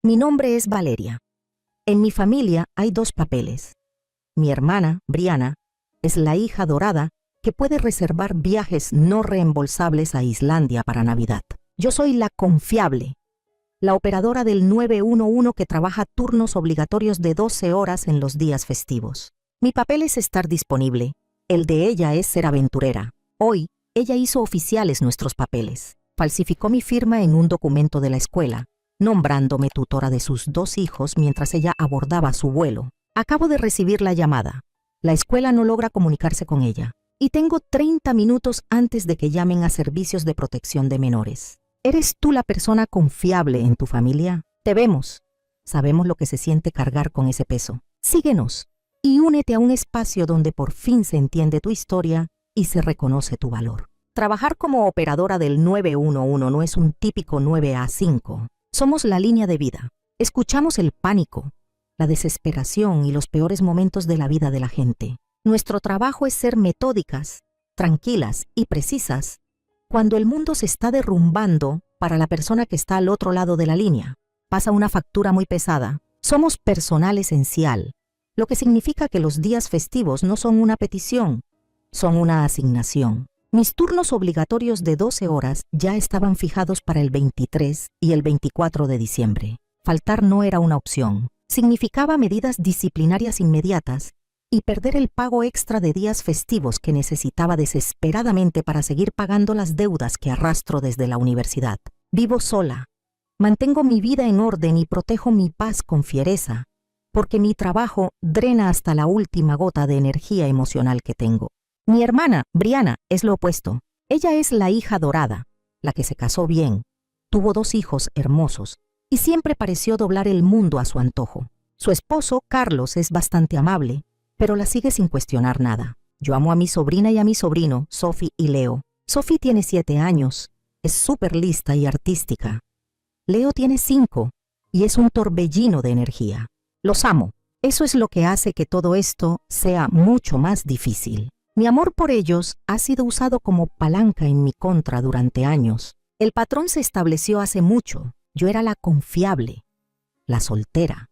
Mi nombre es Valeria. En mi familia hay dos papeles. Mi hermana, Briana, es la hija dorada que puede reservar viajes no reembolsables a Islandia para Navidad. Yo soy la confiable, la operadora del 911 que trabaja turnos obligatorios de 12 horas en los días festivos. Mi papel es estar disponible. El de ella es ser aventurera. Hoy, ella hizo oficiales nuestros papeles. Falsificó mi firma en un documento de la escuela, nombrándome tutora de sus 2 hijos mientras ella abordaba su vuelo. Acabo de recibir la llamada. La escuela no logra comunicarse con ella. Y tengo 30 minutos antes de que llamen a servicios de protección de menores. ¿Eres tú la persona confiable en tu familia? Te vemos. Sabemos lo que se siente cargar con ese peso. Síguenos y únete a un espacio donde por fin se entiende tu historia y se reconoce tu valor. Trabajar como operadora del 911 no es un típico 9 a 5. Somos la línea de vida. Escuchamos el pánico, la desesperación y los peores momentos de la vida de la gente. Nuestro trabajo es ser metódicas, tranquilas y precisas cuando el mundo se está derrumbando para la persona que está al otro lado de la línea. Pasa una factura muy pesada. Somos personal esencial, lo que significa que los días festivos no son una petición, son una asignación. Mis turnos obligatorios de 12 horas ya estaban fijados para el 23 y el 24 de diciembre. Faltar no era una opción. Significaba medidas disciplinarias inmediatas y perder el pago extra de días festivos que necesitaba desesperadamente para seguir pagando las deudas que arrastro desde la universidad. Vivo sola. Mantengo mi vida en orden y protejo mi paz con fiereza, porque mi trabajo drena hasta la última gota de energía emocional que tengo. Mi hermana, Briana, es lo opuesto. Ella es la hija dorada, la que se casó bien, tuvo 2 hijos hermosos y siempre pareció doblar el mundo a su antojo. Su esposo, Carlos, es bastante amable, pero la sigue sin cuestionar nada. Yo amo a mi sobrina y a mi sobrino, Sophie y Leo. Sophie tiene 7 años, es súper lista y artística. Leo tiene 5 y es un torbellino de energía. Los amo. Eso es lo que hace que todo esto sea mucho más difícil. Mi amor por ellos ha sido usado como palanca en mi contra durante años. El patrón se estableció hace mucho. Yo era la confiable, la soltera,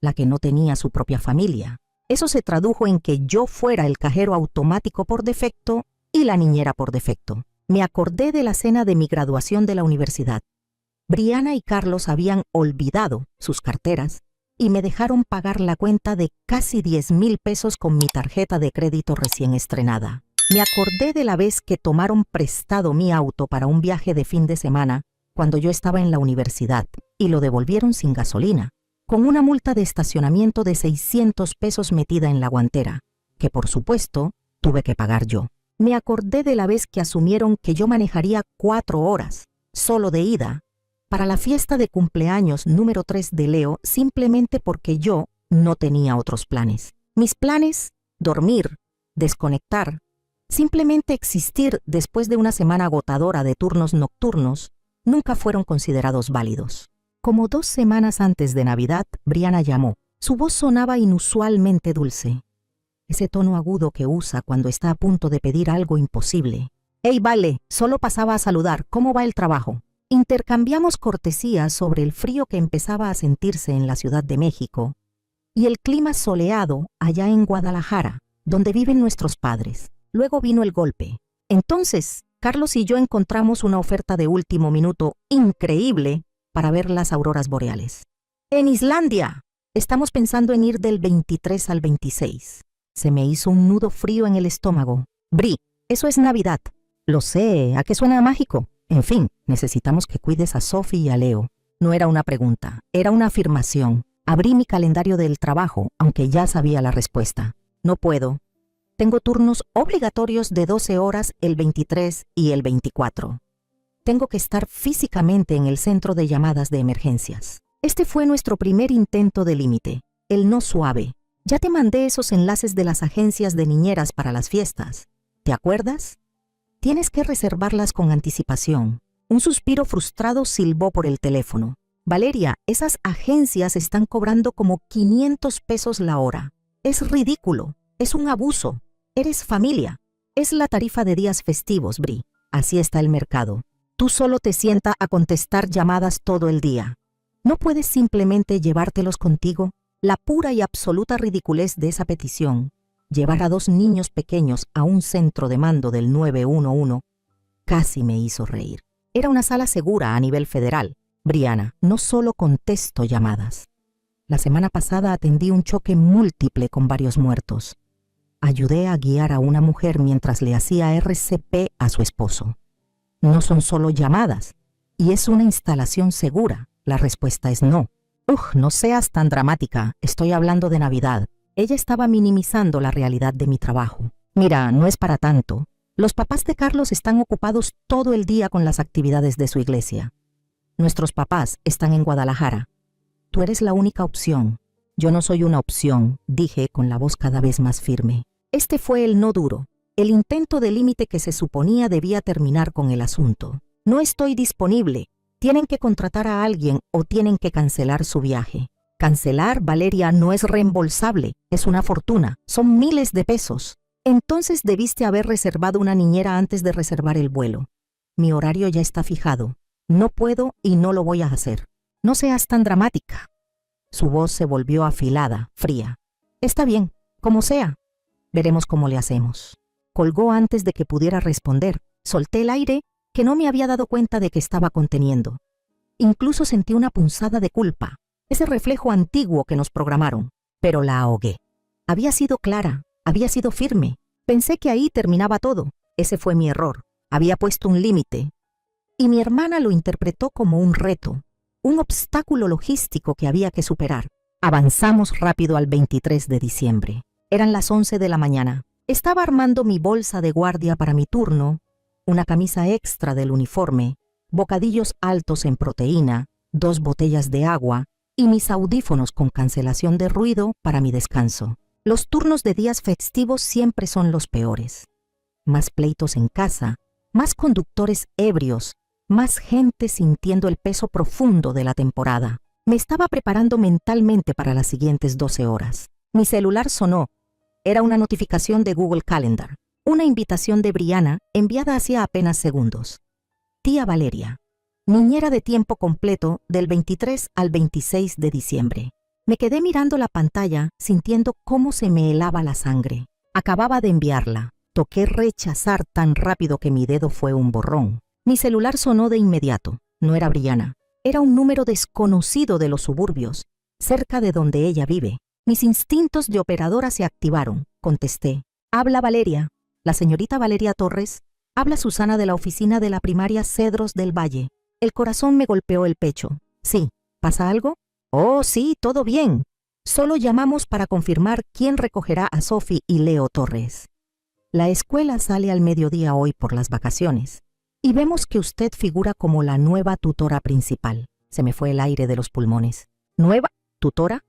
la que no tenía su propia familia. Eso se tradujo en que yo fuera el cajero automático por defecto y la niñera por defecto. Me acordé de la cena de mi graduación de la universidad. Briana y Carlos habían olvidado sus carteras y me dejaron pagar la cuenta de casi 10,000 pesos con mi tarjeta de crédito recién estrenada. Me acordé de la vez que tomaron prestado mi auto para un viaje de fin de semana cuando yo estaba en la universidad y lo devolvieron sin gasolina, con una multa de estacionamiento de 600 pesos metida en la guantera, que por supuesto tuve que pagar yo. Me acordé de la vez que asumieron que yo manejaría 4 horas, solo de ida, para la fiesta de cumpleaños número 3 de Leo simplemente porque yo no tenía otros planes. Mis planes, dormir, desconectar, simplemente existir después de una semana agotadora de turnos nocturnos, nunca fueron considerados válidos. Como 2 semanas antes de Navidad, Briana llamó. Su voz sonaba inusualmente dulce. Ese tono agudo que usa cuando está a punto de pedir algo imposible. «Hey, Vale, solo pasaba a saludar. ¿Cómo va el trabajo?» Intercambiamos cortesías sobre el frío que empezaba a sentirse en la Ciudad de México y el clima soleado allá en Guadalajara, donde viven nuestros padres. Luego vino el golpe. Entonces, Carlos y yo encontramos una oferta de último minuto increíble para ver las auroras boreales. ¡En Islandia! Estamos pensando en ir del 23 al 26. Se me hizo un nudo frío en el estómago. Bri, eso es Navidad. Lo sé, ¿a qué suena mágico? En fin, necesitamos que cuides a Sophie y a Leo. No era una pregunta, era una afirmación. Abrí mi calendario del trabajo, aunque ya sabía la respuesta. No puedo. Tengo turnos obligatorios de 12 horas el 23 y el 24. Tengo que estar físicamente en el centro de llamadas de emergencias. Este fue nuestro primer intento de límite, el no suave. Ya te mandé esos enlaces de las agencias de niñeras para las fiestas. ¿Te acuerdas? Tienes que reservarlas con anticipación. Un suspiro frustrado silbó por el teléfono. Valeria, esas agencias están cobrando como 500 pesos la hora. Es ridículo. Es un abuso. Eres familia. Es la tarifa de días festivos, Bri. Así está el mercado. Tú solo te sienta a contestar llamadas todo el día. ¿No puedes simplemente llevártelos contigo? La pura y absoluta ridiculez de esa petición, llevar a 2 niños pequeños a un centro de mando del 911, casi me hizo reír. Era una sala segura a nivel federal. Brianna, no solo contesto llamadas. La semana pasada atendí un choque múltiple con varios muertos. Ayudé a guiar a una mujer mientras le hacía RCP a su esposo. No son solo llamadas, y es una instalación segura. La respuesta es no. No seas tan dramática, estoy hablando de Navidad. Ella estaba minimizando la realidad de mi trabajo. Mira, no es para tanto. Los papás de Carlos están ocupados todo el día con las actividades de su iglesia. Nuestros papás están en Guadalajara. Tú eres la única opción. Yo no soy una opción, dije con la voz cada vez más firme. Este fue el no duro, el intento de límite que se suponía debía terminar con el asunto. No estoy disponible. Tienen que contratar a alguien o tienen que cancelar su viaje. Cancelar, Valeria, no es reembolsable. Es una fortuna. Son miles de pesos. Entonces debiste haber reservado una niñera antes de reservar el vuelo. Mi horario ya está fijado. No puedo y no lo voy a hacer. No seas tan dramática. Su voz se volvió afilada, fría. Está bien, como sea. Veremos cómo le hacemos. Colgó antes de que pudiera responder. Solté el aire que no me había dado cuenta de que estaba conteniendo. Incluso sentí una punzada de culpa, ese reflejo antiguo que nos programaron, pero la ahogué. Había sido clara, había sido firme. Pensé que ahí terminaba todo. Ese fue mi error. Había puesto un límite. Y mi hermana lo interpretó como un reto, un obstáculo logístico que había que superar. Avanzamos rápido al 23 de diciembre. Eran las 11 de la mañana. Estaba armando mi bolsa de guardia para mi turno, una camisa extra del uniforme, bocadillos altos en proteína, 2 botellas de agua y mis audífonos con cancelación de ruido para mi descanso. Los turnos de días festivos siempre son los peores. Más pleitos en casa, más conductores ebrios, más gente sintiendo el peso profundo de la temporada. Me estaba preparando mentalmente para las siguientes 12 horas. Mi celular sonó. Era una notificación de Google Calendar, una invitación de Brianna enviada hacía apenas segundos. Tía Valeria, niñera de tiempo completo del 23 al 26 de diciembre. Me quedé mirando la pantalla, sintiendo cómo se me helaba la sangre. Acababa de enviarla. Toqué rechazar tan rápido que mi dedo fue un borrón. Mi celular sonó de inmediato. No era Brianna. Era un número desconocido de los suburbios, cerca de donde ella vive. Mis instintos de operadora se activaron. Contesté. Habla Valeria. La señorita Valeria Torres. Habla Susana de la oficina de la primaria Cedros del Valle. El corazón me golpeó el pecho. Sí. ¿Pasa algo? Oh, sí, todo bien. Solo llamamos para confirmar quién recogerá a Sophie y Leo Torres. La escuela sale al mediodía hoy por las vacaciones. Y vemos que usted figura como la nueva tutora principal. Se me fue el aire de los pulmones. ¿Nueva tutora?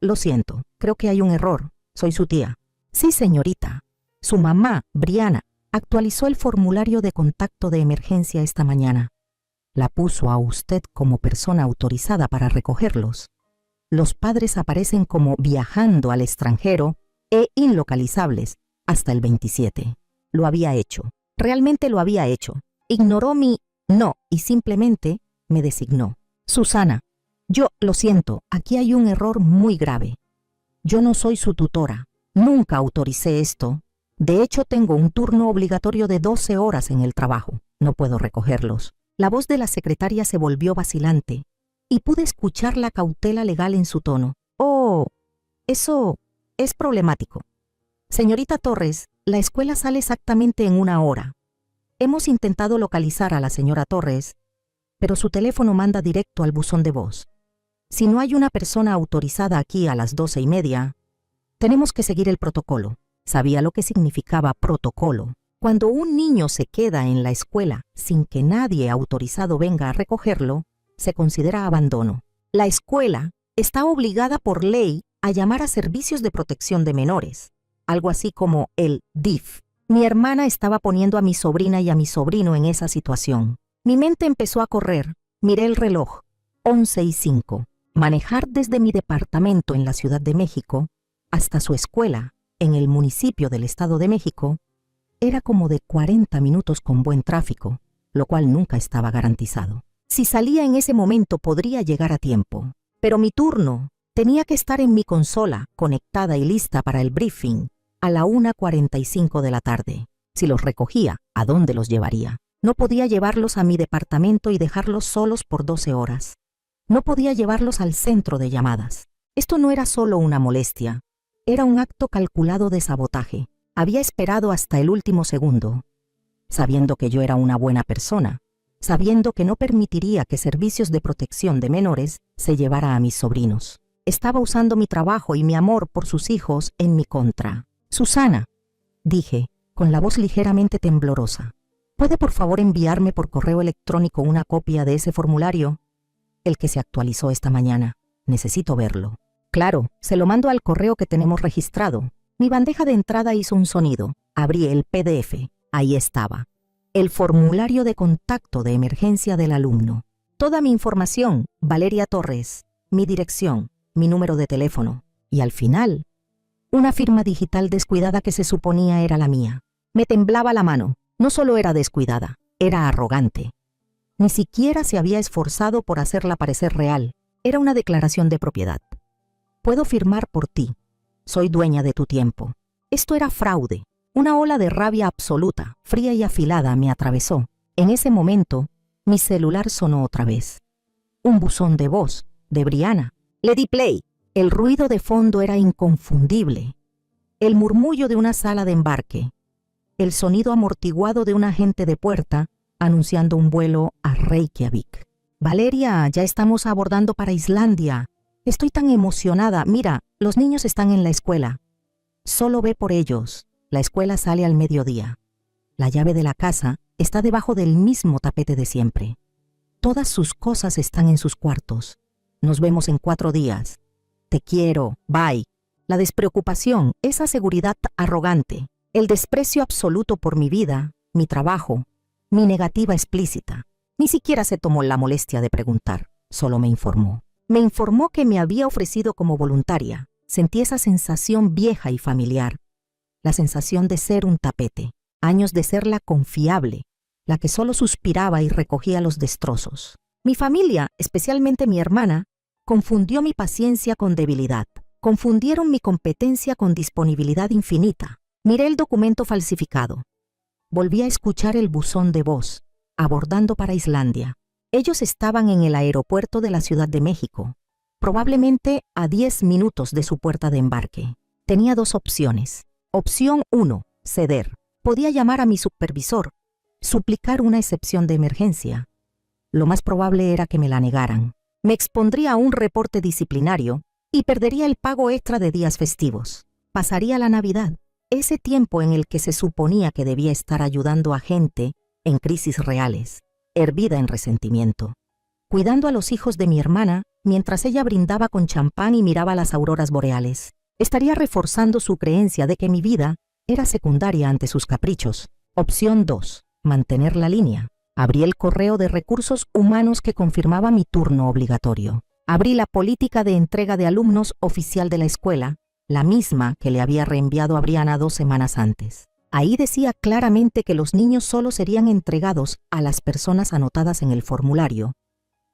Lo siento, creo que hay un error. Soy su tía. Sí, señorita. Su mamá, Brianna, actualizó el formulario de contacto de emergencia esta mañana. La puso a usted como persona autorizada para recogerlos. Los padres aparecen como viajando al extranjero e inlocalizables hasta el 27. Lo había hecho. Realmente lo había hecho. Ignoró mi no y simplemente me designó. Susana, yo lo siento, aquí hay un error muy grave. Yo no soy su tutora. Nunca autoricé esto. De hecho, tengo un turno obligatorio de 12 horas en el trabajo. No puedo recogerlos. La voz de la secretaria se volvió vacilante y pude escuchar la cautela legal en su tono. Oh, eso es problemático. Señorita Torres, la escuela sale exactamente en 1 hora. Hemos intentado localizar a la señora Torres, pero su teléfono manda directo al buzón de voz. Si no hay una persona autorizada aquí a las 12:30, tenemos que seguir el protocolo. Sabía lo que significaba protocolo. Cuando un niño se queda en la escuela sin que nadie autorizado venga a recogerlo, se considera abandono. La escuela está obligada por ley a llamar a servicios de protección de menores, algo así como el DIF. Mi hermana estaba poniendo a mi sobrina y a mi sobrino en esa situación. Mi mente empezó a correr. Miré el reloj. 11:05. Manejar desde mi departamento en la Ciudad de México hasta su escuela en el municipio del Estado de México era como de 40 minutos con buen tráfico, lo cual nunca estaba garantizado. Si salía en ese momento podría llegar a tiempo. Pero mi turno tenía que estar en mi consola, conectada y lista para el briefing, a la 1:45 de la tarde. Si los recogía, ¿a dónde los llevaría? No podía llevarlos a mi departamento y dejarlos solos por 12 horas. No podía llevarlos al centro de llamadas. Esto no era solo una molestia, era un acto calculado de sabotaje. Había esperado hasta el último segundo, sabiendo que yo era una buena persona, sabiendo que no permitiría que Servicios de Protección de Menores se llevara a mis sobrinos. Estaba usando mi trabajo y mi amor por sus hijos en mi contra. Susana, dije, con la voz ligeramente temblorosa, ¿puede por favor enviarme por correo electrónico una copia de ese formulario? El que se actualizó esta mañana. Necesito verlo. Claro, se lo mando al correo que tenemos registrado. Mi bandeja de entrada hizo un sonido. Abrí el PDF. Ahí estaba. El formulario de contacto de emergencia del alumno. Toda mi información, Valeria Torres, mi dirección, mi número de teléfono. Y al final, una firma digital descuidada que se suponía era la mía. Me temblaba la mano. No solo era descuidada, era arrogante. Ni siquiera se había esforzado por hacerla parecer real. Era una declaración de propiedad. Puedo firmar por ti. Soy dueña de tu tiempo. Esto era fraude. Una ola de rabia absoluta, fría y afilada me atravesó. En ese momento, mi celular sonó otra vez. Un buzón de voz, de Briana. Le di play. El ruido de fondo era inconfundible. El murmullo de una sala de embarque. El sonido amortiguado de un agente de puerta anunciando un vuelo a Reykjavik. Valeria, ya estamos abordando para Islandia. Estoy tan emocionada. Mira, los niños están en la escuela. Solo ve por ellos. La escuela sale al mediodía. La llave de la casa está debajo del mismo tapete de siempre. Todas sus cosas están en sus cuartos. Nos vemos en 4 días. Te quiero. Bye. La despreocupación, esa seguridad arrogante, el desprecio absoluto por mi vida, mi trabajo, mi negativa explícita. Ni siquiera se tomó la molestia de preguntar, solo me informó. Me informó que me había ofrecido como voluntaria. Sentí esa sensación vieja y familiar, la sensación de ser un tapete, años de ser la confiable, la que solo suspiraba y recogía los destrozos. Mi familia, especialmente mi hermana, confundió mi paciencia con debilidad. Confundieron mi competencia con disponibilidad infinita. Miré el documento falsificado. Volví a escuchar el buzón de voz, abordando para Islandia. Ellos estaban en el aeropuerto de la Ciudad de México, probablemente a 10 minutos de su puerta de embarque. Tenía 2 opciones. Opción 1, ceder. Podía llamar a mi supervisor, suplicar una excepción de emergencia. Lo más probable era que me la negaran. Me expondría a un reporte disciplinario y perdería el pago extra de días festivos. Pasaría la Navidad, ese tiempo en el que se suponía que debía estar ayudando a gente en crisis reales, hervida en resentimiento, cuidando a los hijos de mi hermana mientras ella brindaba con champán y miraba las auroras boreales. Estaría reforzando su creencia de que mi vida era secundaria ante sus caprichos. Opción 2, mantener la línea. Abrí el correo de recursos humanos que confirmaba mi turno obligatorio. Abrí la política de entrega de alumnos oficial de la escuela, la misma que le había reenviado a Briana 2 semanas antes. Ahí decía claramente que los niños solo serían entregados a las personas anotadas en el formulario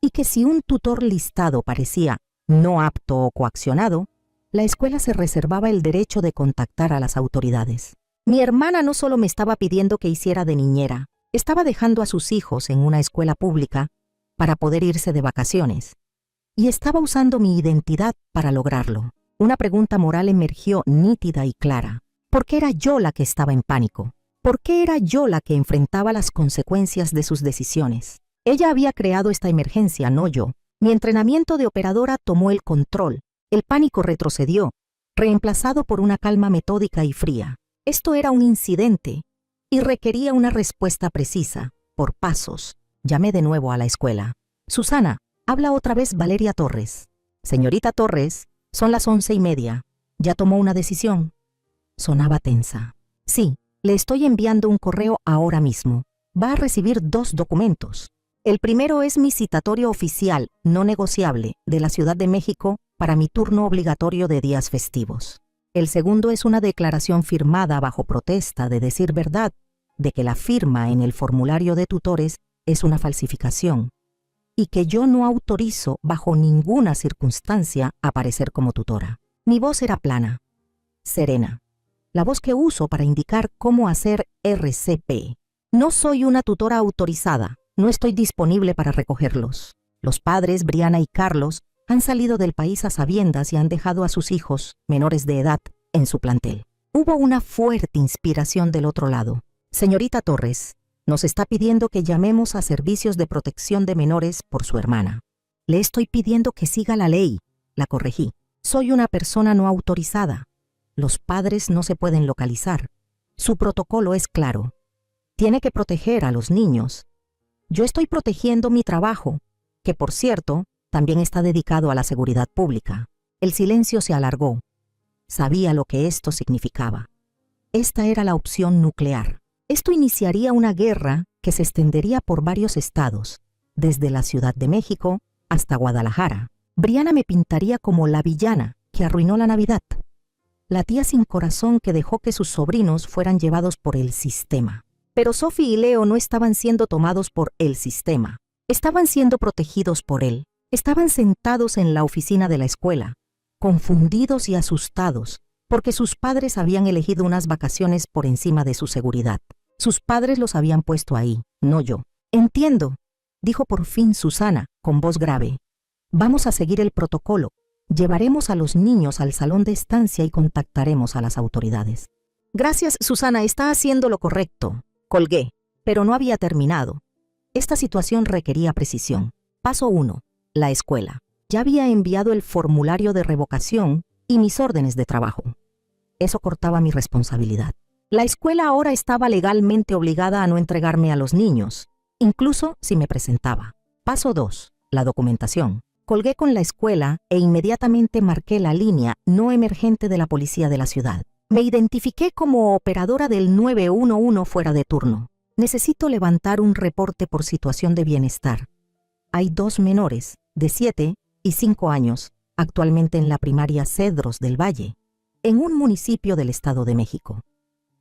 y que si un tutor listado parecía no apto o coaccionado, la escuela se reservaba el derecho de contactar a las autoridades. Mi hermana no solo me estaba pidiendo que hiciera de niñera, estaba dejando a sus hijos en una escuela pública para poder irse de vacaciones, y estaba usando mi identidad para lograrlo. Una pregunta moral emergió nítida y clara. ¿Por qué era yo la que estaba en pánico? ¿Por qué era yo la que enfrentaba las consecuencias de sus decisiones? Ella había creado esta emergencia, no yo. Mi entrenamiento de operadora tomó el control. El pánico retrocedió, reemplazado por una calma metódica y fría. Esto era un incidente y requería una respuesta precisa, por pasos. Llamé de nuevo a la escuela. Susana, habla otra vez Valeria Torres. Señorita Torres, son las 11:30. ¿Ya tomó una decisión? Sonaba tensa. Sí, le estoy enviando un correo ahora mismo. Va a recibir 2 documentos. El primero es mi citatorio oficial, no negociable, de la Ciudad de México para mi turno obligatorio de días festivos. El segundo es una declaración firmada bajo protesta de decir verdad, de que la firma en el formulario de tutores es una falsificación. y que yo no autorizo bajo ninguna circunstancia aparecer como tutora. Mi voz era plana, serena, la voz que uso para indicar cómo hacer RCP. No soy una tutora autorizada, no estoy disponible para recogerlos. Los padres, Brianna y Carlos, han salido del país a sabiendas y han dejado a sus hijos, menores de edad, en su plantel. Hubo una fuerte inspiración del otro lado. Señorita Torres, nos está pidiendo que llamemos a servicios de protección de menores por su hermana. Le estoy pidiendo que siga la ley, la corregí. Soy una persona no autorizada. Los padres no se pueden localizar. Su protocolo es claro. Tiene que proteger a los niños. Yo estoy protegiendo mi trabajo, que por cierto, también está dedicado a la seguridad pública. El silencio se alargó. Sabía lo que esto significaba. Esta era la opción nuclear. Esto iniciaría una guerra que se extendería por varios estados, desde la Ciudad de México hasta Guadalajara. Brianna me pintaría como la villana que arruinó la Navidad, la tía sin corazón que dejó que sus sobrinos fueran llevados por el sistema. Pero Sophie y Leo no estaban siendo tomados por el sistema, estaban siendo protegidos por él. Estaban sentados en la oficina de la escuela, confundidos y asustados, porque sus padres habían elegido unas vacaciones por encima de su seguridad. Sus padres los habían puesto ahí, no yo. Entiendo, dijo por fin Susana, con voz grave. Vamos a seguir el protocolo. Llevaremos a los niños al salón de estancia y contactaremos a las autoridades. Gracias, Susana, está haciendo lo correcto. Colgué, pero no había terminado. Esta situación requería precisión. Paso 1. La escuela. Ya había enviado el formulario de revocación y mis órdenes de trabajo. Eso cortaba mi responsabilidad. La escuela ahora estaba legalmente obligada a no entregarme a los niños, incluso si me presentaba. Paso 2. La documentación. Colgué con la escuela e inmediatamente marqué la línea no emergente de la policía de la ciudad. Me identifiqué como operadora del 911 fuera de turno. Necesito levantar un reporte por situación de bienestar. Hay 2 menores, de 7 y 5 años, actualmente en la primaria Cedros del Valle, en un municipio del Estado de México.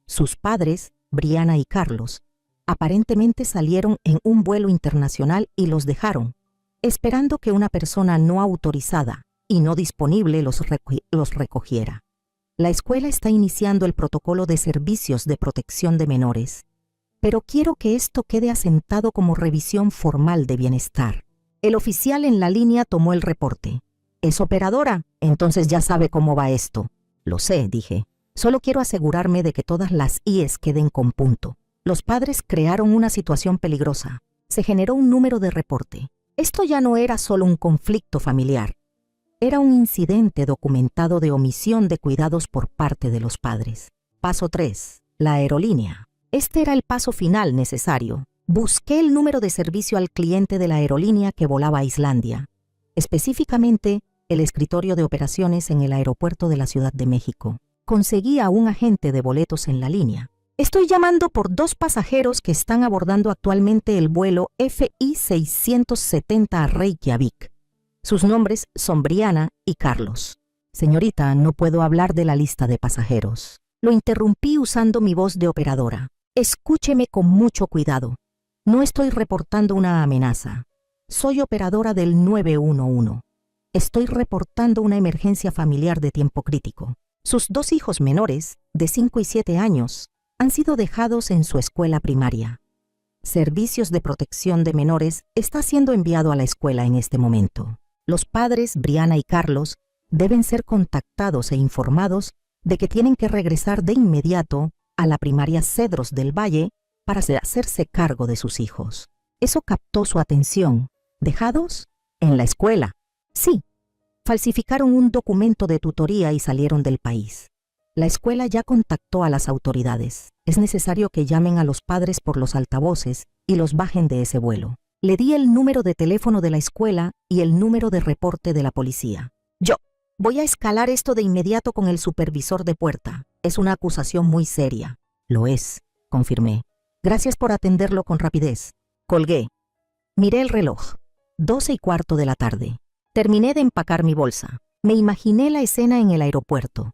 Sus padres, Brianna y Carlos, aparentemente salieron en un vuelo internacional y los dejaron, esperando que una persona no autorizada y no disponible los recogiera. La escuela está iniciando el protocolo de servicios de protección de menores, pero quiero que esto quede asentado como revisión formal de bienestar. El oficial en la línea tomó el reporte. ¿Es operadora? Entonces ya sabe cómo va esto. Lo sé, dije. Solo quiero asegurarme de que todas las IES queden con punto. Los padres crearon una situación peligrosa. Se generó un número de reporte. Esto ya no era solo un conflicto familiar. Era un incidente documentado de omisión de cuidados por parte de los padres. Paso 3. La aerolínea. Este era el paso final necesario. Busqué el número de servicio al cliente de la aerolínea que volaba a Islandia, específicamente el escritorio de operaciones en el aeropuerto de la Ciudad de México. Conseguí a un agente de boletos en la línea. Estoy llamando por 2 pasajeros que están abordando actualmente el vuelo FI 670 a Reykjavik. Sus nombres son Brianna y Carlos. Señorita, no puedo hablar de la lista de pasajeros. Lo interrumpí usando mi voz de operadora. Escúcheme con mucho cuidado. No estoy reportando una amenaza. Soy operadora del 911. Estoy reportando una emergencia familiar de tiempo crítico. Sus 2 hijos menores, de 5 y 7 años, han sido dejados en su escuela primaria. Servicios de protección de menores está siendo enviado a la escuela en este momento. Los padres, Brianna y Carlos, deben ser contactados e informados de que tienen que regresar de inmediato a la primaria Cedros del Valle para hacerse cargo de sus hijos. Eso captó su atención. ¿Dejados? En la escuela. Sí. Falsificaron un documento de tutoría y salieron del país. La escuela ya contactó a las autoridades. Es necesario que llamen a los padres por los altavoces y los bajen de ese vuelo. Le di el número de teléfono de la escuela y el número de reporte de la policía. Yo voy a escalar esto de inmediato con el supervisor de puerta. Es una acusación muy seria. Lo es, confirmé. Gracias por atenderlo con rapidez. Colgué. Miré el reloj. 12:15 de la tarde. Terminé de empacar mi bolsa. Me imaginé la escena en el aeropuerto.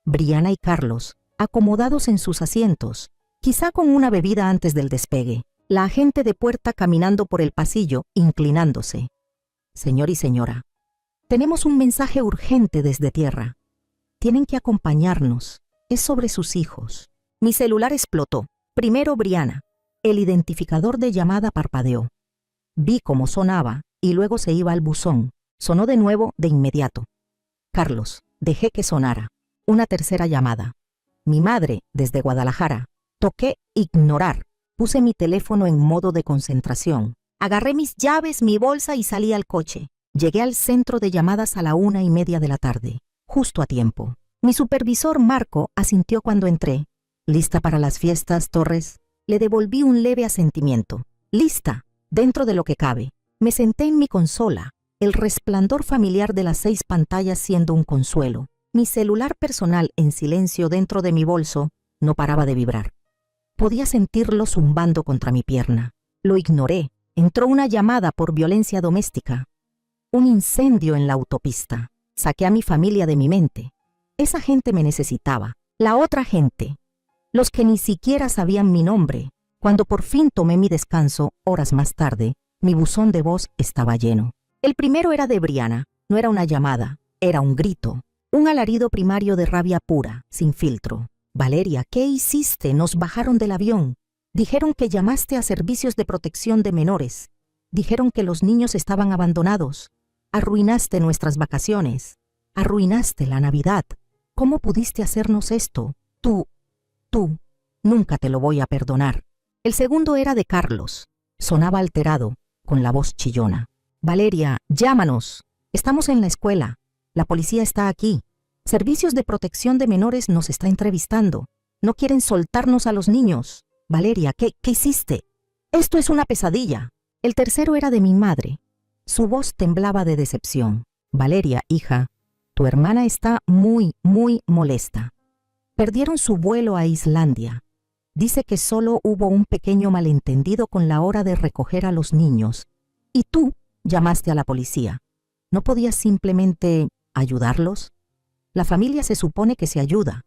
Brianna y Carlos, acomodados en sus asientos, quizá con una bebida antes del despegue. La agente de puerta caminando por el pasillo, inclinándose. Señor y señora, tenemos un mensaje urgente desde tierra. Tienen que acompañarnos. Es sobre sus hijos. Mi celular explotó. Primero Briana. El identificador de llamada parpadeó. Vi cómo sonaba y luego se iba al buzón. Sonó de nuevo de inmediato. Carlos, dejé que sonara. Una tercera llamada. Mi madre, desde Guadalajara. Toqué ignorar. Puse mi teléfono en modo de concentración. Agarré mis llaves, mi bolsa y salí al coche. Llegué al centro de llamadas a la 1:30 de la tarde, justo a tiempo. Mi supervisor Marco asintió cuando entré. ¿Lista para las fiestas, Torres? Le devolví un leve asentimiento. Lista, dentro de lo que cabe. Me senté en mi consola, el resplandor familiar de las 6 pantallas siendo un consuelo. Mi celular personal en silencio dentro de mi bolso no paraba de vibrar. Podía sentirlo zumbando contra mi pierna. Lo ignoré. Entró una llamada por violencia doméstica. Un incendio en la autopista. Saqué a mi familia de mi mente. Esa gente me necesitaba. La otra gente. Los que ni siquiera sabían mi nombre. Cuando por fin tomé mi descanso, horas más tarde, mi buzón de voz estaba lleno. El primero era de Briana. No era una llamada. Era un grito. Un alarido primario de rabia pura, sin filtro. Valeria, ¿qué hiciste? Nos bajaron del avión. Dijeron que llamaste a servicios de protección de menores. Dijeron que los niños estaban abandonados. Arruinaste nuestras vacaciones. Arruinaste la Navidad. ¿Cómo pudiste hacernos esto? Tú, nunca te lo voy a perdonar. El segundo era de Carlos. Sonaba alterado, con la voz chillona. Valeria, llámanos. Estamos en la escuela. La policía está aquí. Servicios de protección de menores nos está entrevistando. No quieren soltarnos a los niños. Valeria, ¿qué hiciste? Esto es una pesadilla. El tercero era de mi madre. Su voz temblaba de decepción. Valeria, hija, tu hermana está muy molesta. Perdieron su vuelo a Islandia. Dice que solo hubo un pequeño malentendido con la hora de recoger a los niños. Y tú llamaste a la policía. ¿No podías simplemente ayudarlos? La familia se supone que se ayuda.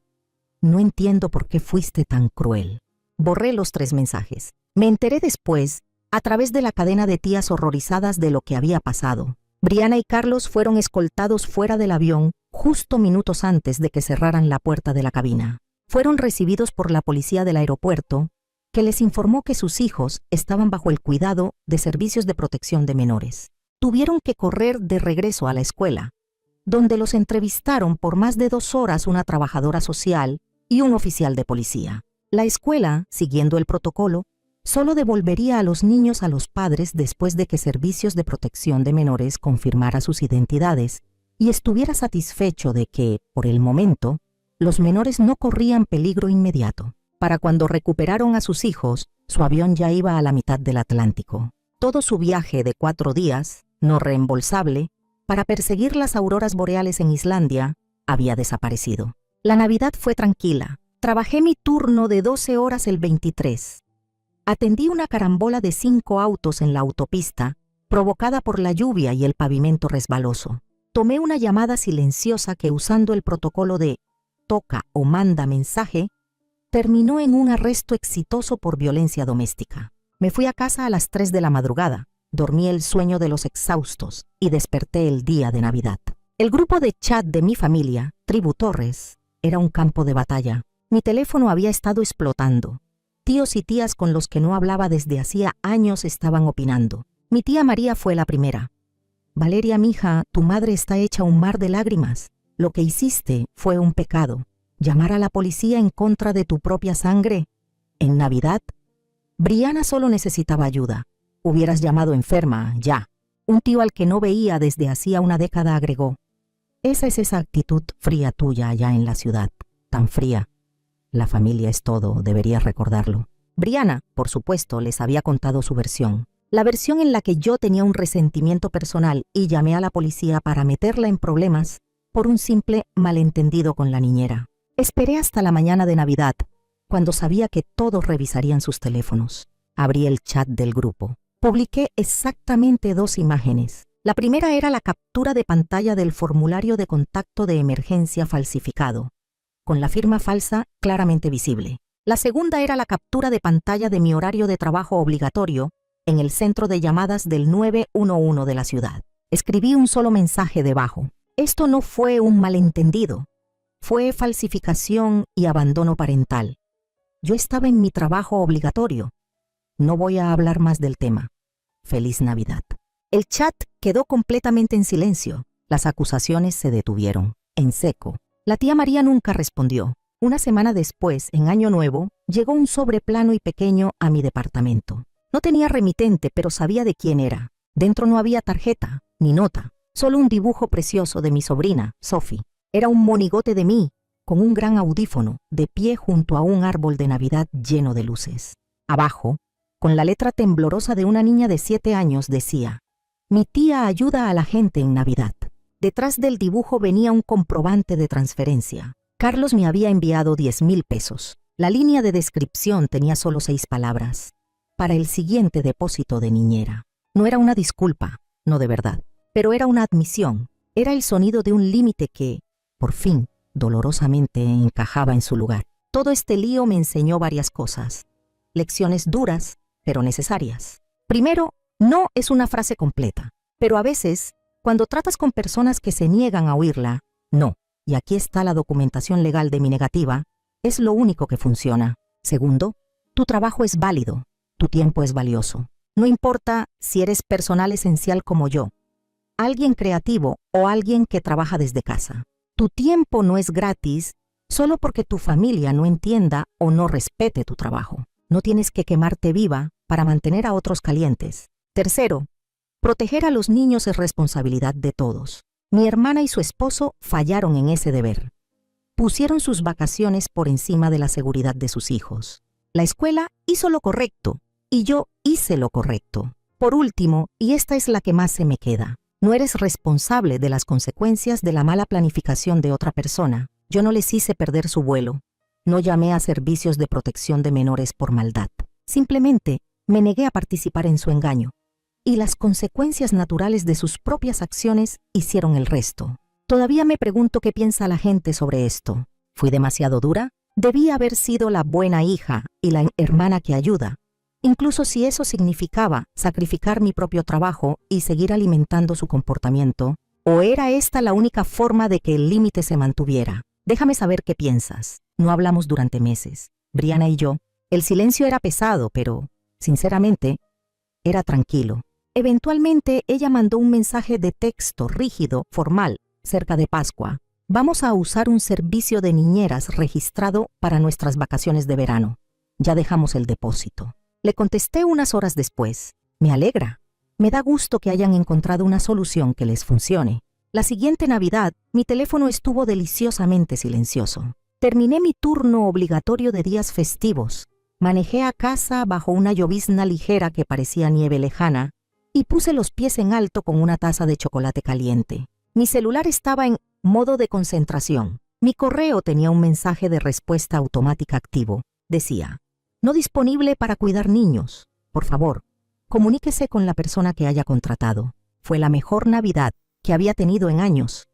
No entiendo por qué fuiste tan cruel. Borré los 3 mensajes. Me enteré después, a través de la cadena de tías horrorizadas de lo que había pasado. Briana y Carlos fueron escoltados fuera del avión justo minutos antes de que cerraran la puerta de la cabina. Fueron recibidos por la policía del aeropuerto, que les informó que sus hijos estaban bajo el cuidado de servicios de protección de menores. Tuvieron que correr de regreso a la escuela, donde los entrevistaron por más de 2 horas una trabajadora social y un oficial de policía. La escuela, siguiendo el protocolo, solo devolvería a los niños a los padres después de que Servicios de Protección de Menores confirmara sus identidades y estuviera satisfecho de que, por el momento, los menores no corrían peligro inmediato. Para cuando recuperaron a sus hijos, su avión ya iba a la mitad del Atlántico. Todo su viaje de 4 días, no reembolsable, para perseguir las auroras boreales en Islandia, había desaparecido. La Navidad fue tranquila. Trabajé mi turno de 12 horas el 23. Atendí una carambola de 5 autos en la autopista, provocada por la lluvia y el pavimento resbaloso. Tomé una llamada silenciosa que, usando el protocolo de toca o manda mensaje, terminó en un arresto exitoso por violencia doméstica. Me fui a casa a las 3 de la madrugada, dormí el sueño de los exhaustos y desperté el día de Navidad. El grupo de chat de mi familia, Tribu Torres, era un campo de batalla. Mi teléfono había estado explotando. Tíos y tías con los que no hablaba desde hacía años estaban opinando. Mi tía María fue la primera. Valeria, mija, tu madre está hecha un mar de lágrimas. Lo que hiciste fue un pecado. ¿Llamar a la policía en contra de tu propia sangre? ¿En Navidad? Briana solo necesitaba ayuda. Hubieras llamado enferma, ya. Un tío al que no veía desde hacía una década agregó. Esa es esa actitud fría tuya allá en la ciudad. Tan fría. La familia es todo, deberías recordarlo. Briana, por supuesto, les había contado su versión. La versión en la que yo tenía un resentimiento personal y llamé a la policía para meterla en problemas por un simple malentendido con la niñera. Esperé hasta la mañana de Navidad, cuando sabía que todos revisarían sus teléfonos. Abrí el chat del grupo. Publiqué exactamente 2 imágenes. La primera era la captura de pantalla del formulario de contacto de emergencia falsificado, con la firma falsa claramente visible. La segunda era la captura de pantalla de mi horario de trabajo obligatorio en el centro de llamadas del 911 de la ciudad. Escribí un solo mensaje debajo. Esto no fue un malentendido. Fue falsificación y abandono parental. Yo estaba en mi trabajo obligatorio. No voy a hablar más del tema. Feliz Navidad. El chat quedó completamente en silencio. Las acusaciones se detuvieron, en seco. La tía María nunca respondió. Una semana después, en Año Nuevo, llegó un sobre plano y pequeño a mi departamento. No tenía remitente, pero sabía de quién era. Dentro no había tarjeta, ni nota, solo un dibujo precioso de mi sobrina, Sophie. Era un monigote de mí, con un gran audífono, de pie junto a un árbol de Navidad lleno de luces. Abajo, con la letra temblorosa de una niña de 7 años, decía: Mi tía ayuda a la gente en Navidad. Detrás del dibujo venía un comprobante de transferencia. Carlos me había enviado 10,000 pesos. La línea de descripción tenía solo 6 palabras. Para el siguiente depósito de niñera. No era una disculpa, no de verdad, pero era una admisión. Era el sonido de un límite que, por fin, dolorosamente encajaba en su lugar. Todo este lío me enseñó varias cosas. Lecciones duras, pero necesarias. Primero, no es una frase completa, pero a veces, cuando tratas con personas que se niegan a oírla, no, y aquí está la documentación legal de mi negativa, es lo único que funciona. Segundo, tu trabajo es válido, tu tiempo es valioso. No importa si eres personal esencial como yo, alguien creativo o alguien que trabaja desde casa. Tu tiempo no es gratis solo porque tu familia no entienda o no respete tu trabajo. No tienes que quemarte viva para mantener a otros calientes. Tercero, proteger a los niños es responsabilidad de todos. Mi hermana y su esposo fallaron en ese deber. Pusieron sus vacaciones por encima de la seguridad de sus hijos. La escuela hizo lo correcto y yo hice lo correcto. Por último, y esta es la que más se me queda, no eres responsable de las consecuencias de la mala planificación de otra persona. Yo no les hice perder su vuelo. No llamé a servicios de protección de menores por maldad. Simplemente me negué a participar en su engaño. Y las consecuencias naturales de sus propias acciones hicieron el resto. Todavía me pregunto qué piensa la gente sobre esto. ¿Fui demasiado dura? Debí haber sido la buena hija y la hermana que ayuda, incluso si eso significaba sacrificar mi propio trabajo y seguir alimentando su comportamiento. ¿O era esta la única forma de que el límite se mantuviera? Déjame saber qué piensas. No hablamos durante meses. Brianna y yo. El silencio era pesado, pero, sinceramente, era tranquilo. Eventualmente, ella mandó un mensaje de texto rígido, formal, cerca de Pascua. Vamos a usar un servicio de niñeras registrado para nuestras vacaciones de verano. Ya dejamos el depósito. Le contesté unas horas después. Me alegra. Me da gusto que hayan encontrado una solución que les funcione. La siguiente Navidad, mi teléfono estuvo deliciosamente silencioso. Terminé mi turno obligatorio de días festivos. Manejé a casa bajo una llovizna ligera que parecía nieve lejana y puse los pies en alto con una taza de chocolate caliente. Mi celular estaba en modo de concentración. Mi correo tenía un mensaje de respuesta automática activo. Decía: no disponible para cuidar niños. Por favor, comuníquese con la persona que haya contratado. Fue la mejor Navidad que había tenido en años.